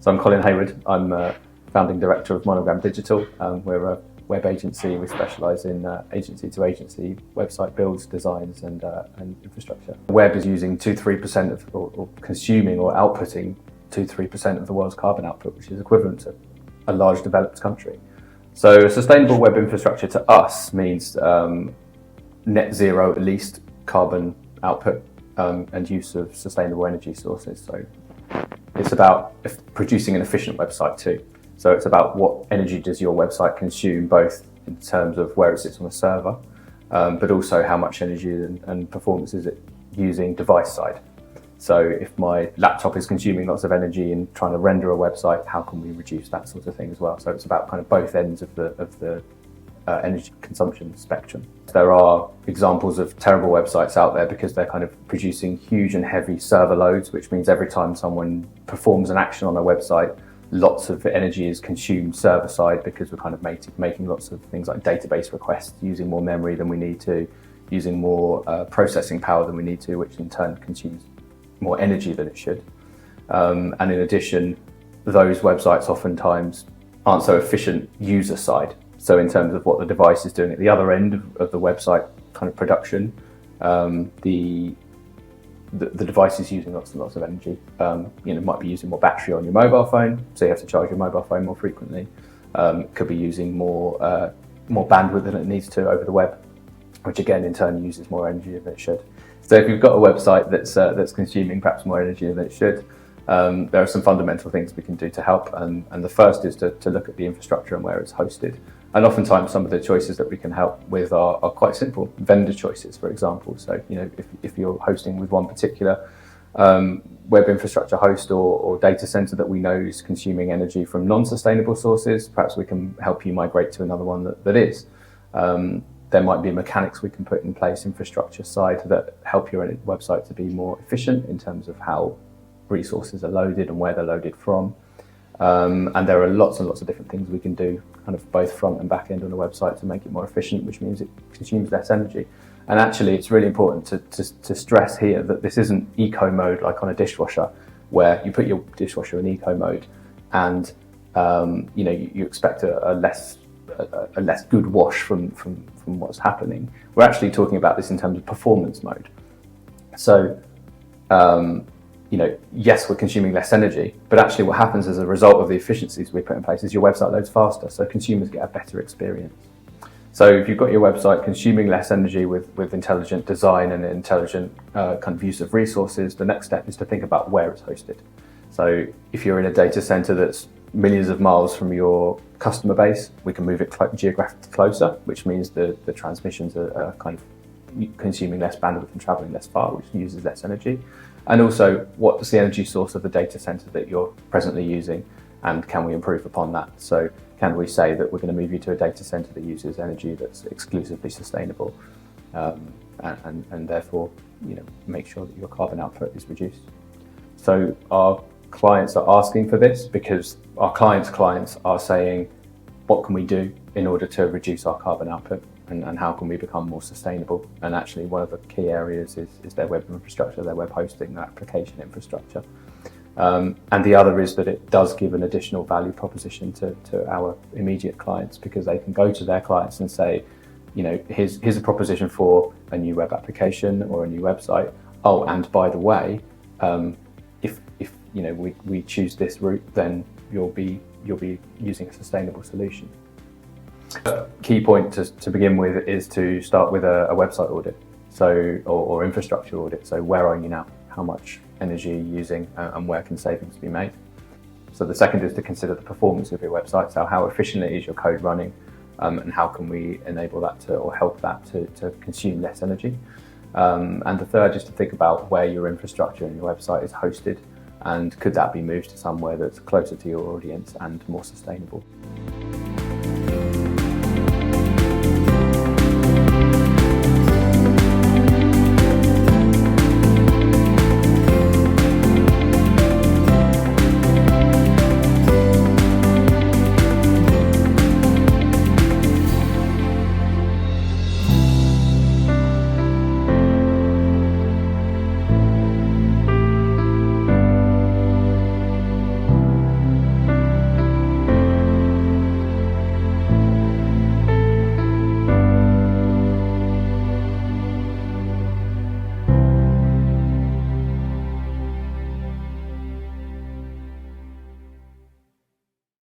So I'm Colin Hayward. I'm founding director of Monogram Digital. We're a web agency. We specialise in agency-to-agency website builds, designs, and infrastructure. The web is using 2-3% of, or consuming or outputting 2-3% of the world's carbon output, which is equivalent to a large developed country. So sustainable web infrastructure to us means net zero, at least, carbon output and use of sustainable energy sources. So it's about producing an efficient website too. So it's about what energy does your website consume, both in terms of where it sits on a server, but also how much energy and performance is it using device side. So if my laptop is consuming lots of energy in trying to render a website, how can we reduce that sort of thing as well? So it's about kind of both ends of the energy consumption spectrum. There are examples of terrible websites out there because they're kind of producing huge and heavy server loads, which means every time someone performs an action on a website, lots of energy is consumed server side because we're kind of making lots of things like database requests, using more memory than we need to, using more processing power than we need to, which in turn consumes more energy than it should. And in addition, those websites oftentimes aren't so efficient user side. So in terms of what the device is doing at the other end of the website kind of production, the device is using lots and lots of energy. Might be using more battery on your mobile phone, so you have to charge your mobile phone more frequently. Could be using more bandwidth than it needs to over the web, which again in turn uses more energy than it should. So if you've got a website that's consuming perhaps more energy than it should, there are some fundamental things we can do to help. And the first is to look at the infrastructure and where it's hosted. And oftentimes some of the choices that we can help with are quite simple. Vendor choices, for example. So if you're hosting with one particular web infrastructure host or data center that we know is consuming energy from non-sustainable sources, perhaps we can help you migrate to another one that is. There might be mechanics we can put in place infrastructure side that help your website to be more efficient in terms of how resources are loaded and where they're loaded from. And there are lots and lots of different things we can do, kind of both front and back end on a website to make it more efficient, which means it consumes less energy. And actually, it's really important to stress here that this isn't eco mode like on a dishwasher, where you put your dishwasher in eco mode and you expect a less good wash from what's happening. We're actually talking about this in terms of performance mode. So, yes, we're consuming less energy, but actually what happens as a result of the efficiencies we put in place is your website loads faster, so consumers get a better experience. So if you've got your website consuming less energy with intelligent design and intelligent kind of use of resources, the next step is to think about where it's hosted. So if you're in a data center that's millions of miles from your customer base, we can move it geographically closer, which means the transmissions are kind of consuming less bandwidth and traveling less far, which uses less energy. And also, what's the energy source of the data center that you're presently using, and can we improve upon that? So can we say that we're going to move you to a data center that uses energy that's exclusively sustainable, and therefore make sure that your carbon output is reduced? So our clients are asking for this because our clients' clients are saying, what can we do in order to reduce our carbon output, and how can we become more sustainable? And actually one of the key areas is their web infrastructure, their web hosting, their application infrastructure. And the other is that it does give an additional value proposition to our immediate clients, because they can go to their clients and say, here's a proposition for a new web application or a new website. Oh, and by the way, if we choose this route, then you'll be using a sustainable solution. Key point to begin with is to start with a website audit, or infrastructure audit. So where are you now? How much energy are you using, and where can savings be made? So the second is to consider the performance of your website. So how efficiently is your code running, and how can we enable that or help that to consume less energy? And the third is to think about where your infrastructure and your website is hosted, and could that be moved to somewhere that's closer to your audience and more sustainable.